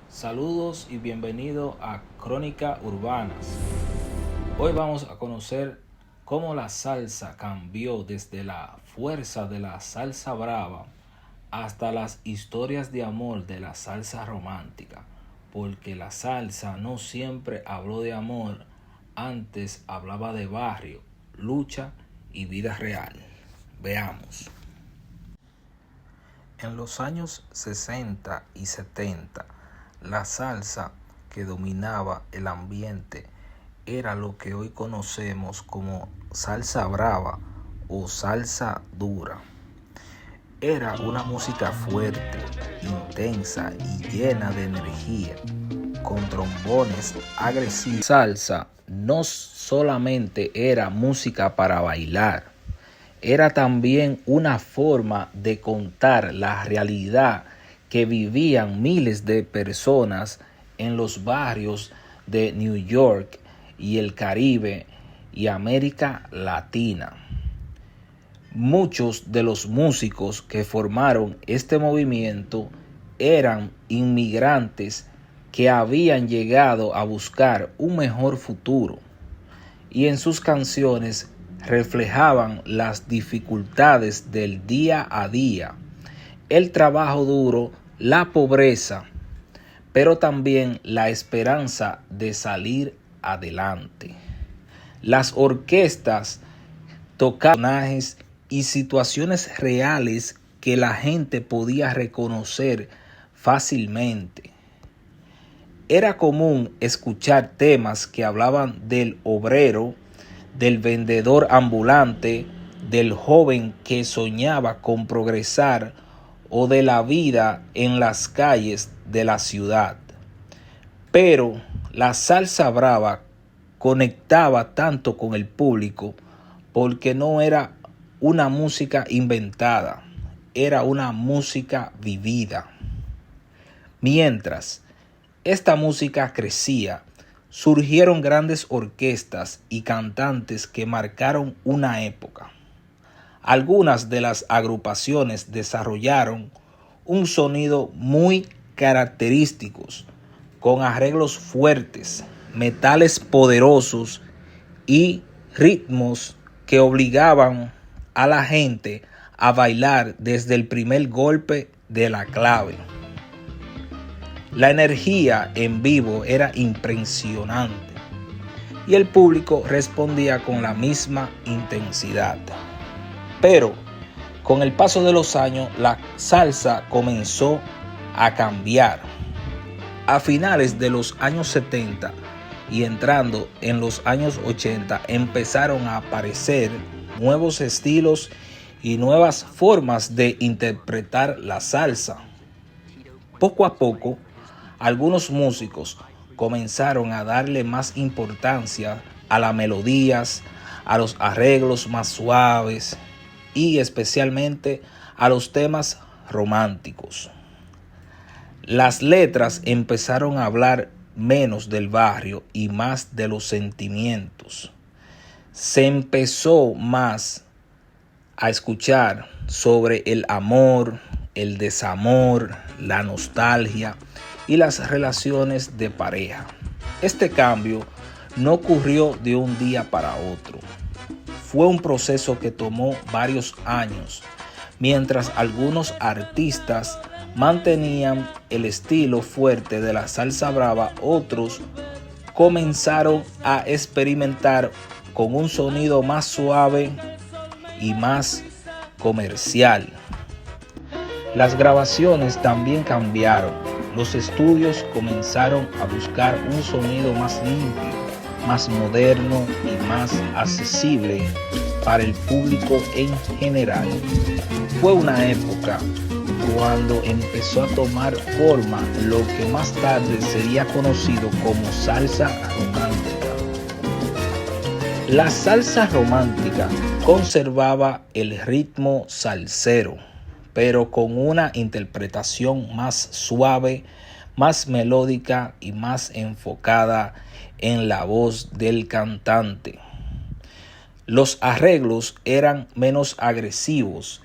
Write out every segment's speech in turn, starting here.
Saludos y bienvenido a Crónicas Urbanas. Hoy vamos a conocer cómo la salsa cambió desde la fuerza de la salsa brava hasta las historias de amor de la salsa romántica, porque la salsa no siempre habló de amor, antes hablaba de barrio, lucha y vida real. Veamos. En los años 60 y 70, la salsa que dominaba el ambiente era lo que hoy conocemos como salsa brava o salsa dura. Era una música fuerte, intensa y llena de energía, con trombones agresivos. Salsa no solamente era música para bailar, era también una forma de contar la realidad que vivían miles de personas en los barrios de New York y el Caribe y América Latina. Muchos de los músicos que formaron este movimiento eran inmigrantes que habían llegado a buscar un mejor futuro, y en sus canciones reflejaban las dificultades del día a día, el trabajo duro, la pobreza, pero también la esperanza de salir adelante. Las orquestas tocaban personajes y situaciones reales que la gente podía reconocer fácilmente. Era común escuchar temas que hablaban del obrero, del vendedor ambulante, del joven que soñaba con progresar o de la vida en las calles de la ciudad. Pero la salsa brava conectaba tanto con el público porque no era una música inventada, era una música vivida. Mientras esta música crecía, surgieron grandes orquestas y cantantes que marcaron una época. Algunas de las agrupaciones desarrollaron un sonido muy característico, con arreglos fuertes, metales poderosos y ritmos que obligaban a la gente a bailar desde el primer golpe de la clave. La energía en vivo era impresionante y el público respondía con la misma intensidad. Pero con el paso de los años, la salsa comenzó a cambiar. A finales de los años 70 y entrando en los años 80, empezaron a aparecer nuevos estilos y nuevas formas de interpretar la salsa. Poco a poco, algunos músicos comenzaron a darle más importancia a las melodías, a los arreglos más suaves y especialmente a los temas románticos. Las letras empezaron a hablar menos del barrio y más de los sentimientos. Se empezó más a escuchar sobre el amor, el desamor, la nostalgia y las relaciones de pareja. Este cambio no ocurrió de un día para otro. Fue un proceso que tomó varios años, mientras algunos artistas mantenían el estilo fuerte de la salsa brava, otros comenzaron a experimentar con un sonido más suave y más comercial. Las grabaciones también cambiaron. Los estudios comenzaron a buscar un sonido más limpio, más moderno y más accesible para el público en general. Fue una época cuando empezó a tomar forma lo que más tarde sería conocido como salsa romántica. La salsa romántica conservaba el ritmo salsero, pero con una interpretación más suave, más melódica y más enfocada en la voz del cantante. Los arreglos eran menos agresivos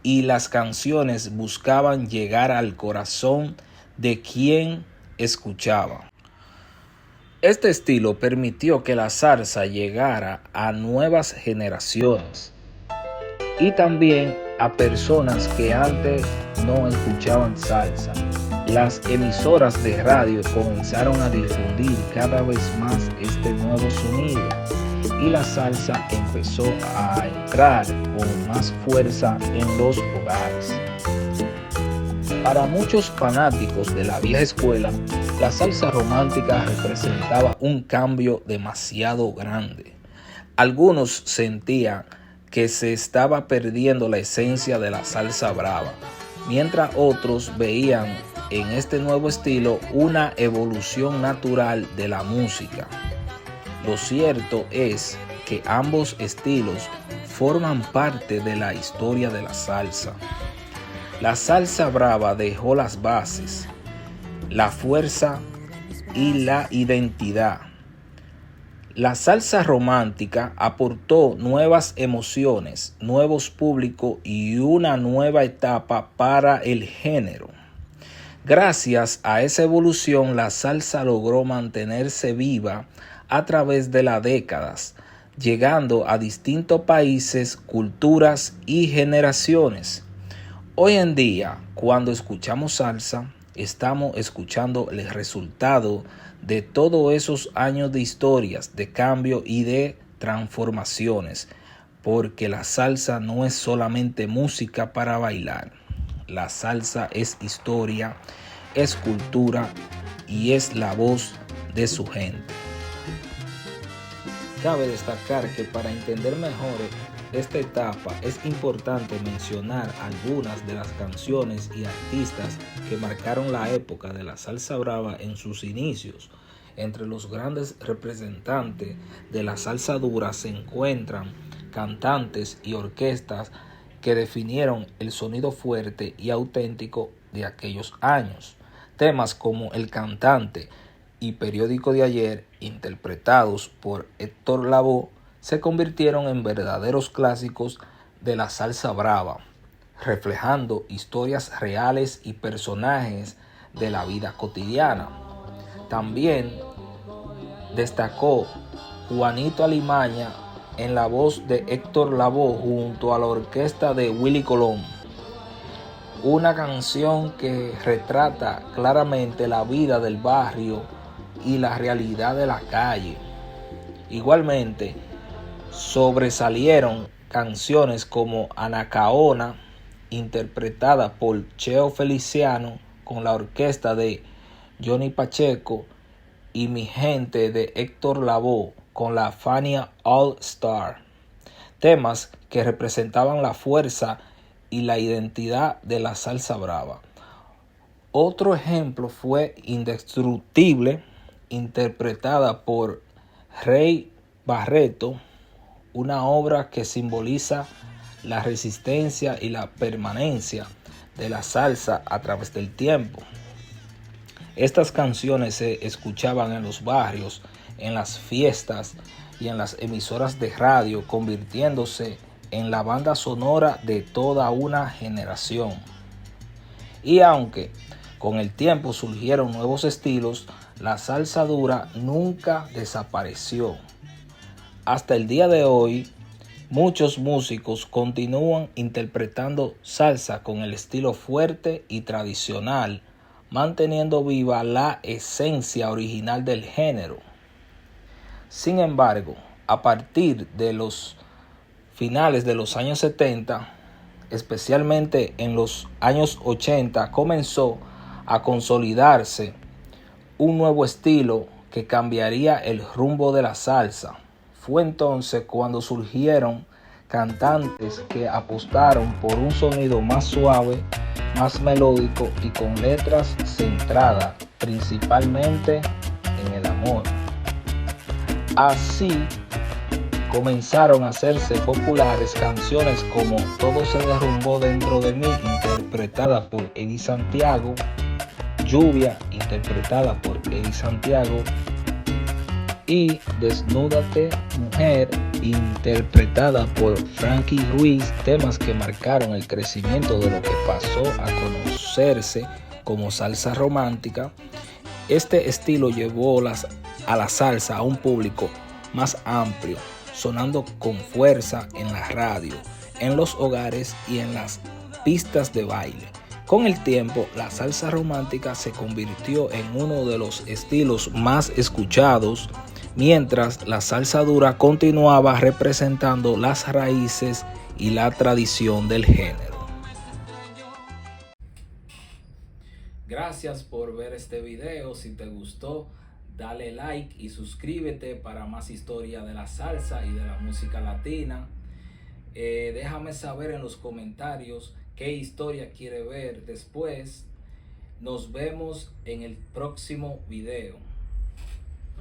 y las canciones buscaban llegar al corazón de quien escuchaba. Este estilo permitió que la salsa llegara a nuevas generaciones y también a personas que antes no escuchaban salsa. Las emisoras de radio comenzaron a difundir cada vez más este nuevo sonido y la salsa empezó a entrar con más fuerza en los hogares. Para muchos fanáticos de la vieja escuela, la salsa romántica representaba un cambio demasiado grande. Algunos sentían que se estaba perdiendo la esencia de la salsa brava, mientras otros veían en este nuevo estilo una evolución natural de la música. Lo cierto es que ambos estilos forman parte de la historia de la salsa. La salsa brava dejó las bases, la fuerza y la identidad. La salsa romántica aportó nuevas emociones, nuevos públicos y una nueva etapa para el género. Gracias a esa evolución, la salsa logró mantenerse viva a través de las décadas, llegando a distintos países, culturas y generaciones. Hoy en día, cuando escuchamos salsa, estamos escuchando el resultado de todos esos años de historias, de cambio y de transformaciones, porque la salsa no es solamente música para bailar. La salsa es historia, es cultura y es la voz de su gente. Cabe destacar que para entender mejor esta etapa es importante mencionar algunas de las canciones y artistas que marcaron la época de la salsa brava en sus inicios. Entre los grandes representantes de la salsa dura se encuentran cantantes y orquestas que definieron el sonido fuerte y auténtico de aquellos años. Temas como El Cantante y Periódico de Ayer, interpretados por Héctor Lavoe, se convirtieron en verdaderos clásicos de la salsa brava, reflejando historias reales y personajes de la vida cotidiana. También destacó Juanito Alimaña en la voz de Héctor Lavoe junto a la orquesta de Willy Colón, una canción que retrata claramente la vida del barrio y la realidad de la calle. Igualmente, sobresalieron canciones como Anacaona, interpretada por Cheo Feliciano con la orquesta de Johnny Pacheco, y Mi Gente de Héctor Lavoe con la Fania All Star, temas que representaban la fuerza y la identidad de la salsa brava. Otro ejemplo fue Indestructible, interpretada por Rey Barreto, una obra que simboliza la resistencia y la permanencia de la salsa a través del tiempo. Estas canciones se escuchaban en los barrios, en las fiestas y en las emisoras de radio, convirtiéndose en la banda sonora de toda una generación. Y aunque con el tiempo surgieron nuevos estilos, la salsa dura nunca desapareció. Hasta el día de hoy, muchos músicos continúan interpretando salsa con el estilo fuerte y tradicional, manteniendo viva la esencia original del género. Sin embargo, a partir de los finales de los años 70, especialmente en los años 80, comenzó a consolidarse un nuevo estilo que cambiaría el rumbo de la salsa. Fue entonces cuando surgieron cantantes que apostaron por un sonido más suave, más melódico y con letras centradas principalmente en el amor. Así comenzaron a hacerse populares canciones como Todo se derrumbó dentro de mí, interpretada por Eddie Santiago, Lluvia, interpretada por Eddie Santiago, y Desnúdate Mujer, interpretada por Frankie Ruiz, temas que marcaron el crecimiento de lo que pasó a conocerse como salsa romántica. Este estilo llevó a la salsa a un público más amplio, sonando con fuerza en la radio, en los hogares y en las pistas de baile. Con el tiempo, la salsa romántica se convirtió en uno de los estilos más escuchados, mientras la salsa dura continuaba representando las raíces y la tradición del género. Gracias por ver este video. Si te gustó, dale like y suscríbete para más historia de la salsa y de la música latina. Déjame saber en los comentarios qué historia quiere ver después. Nos vemos en el próximo video.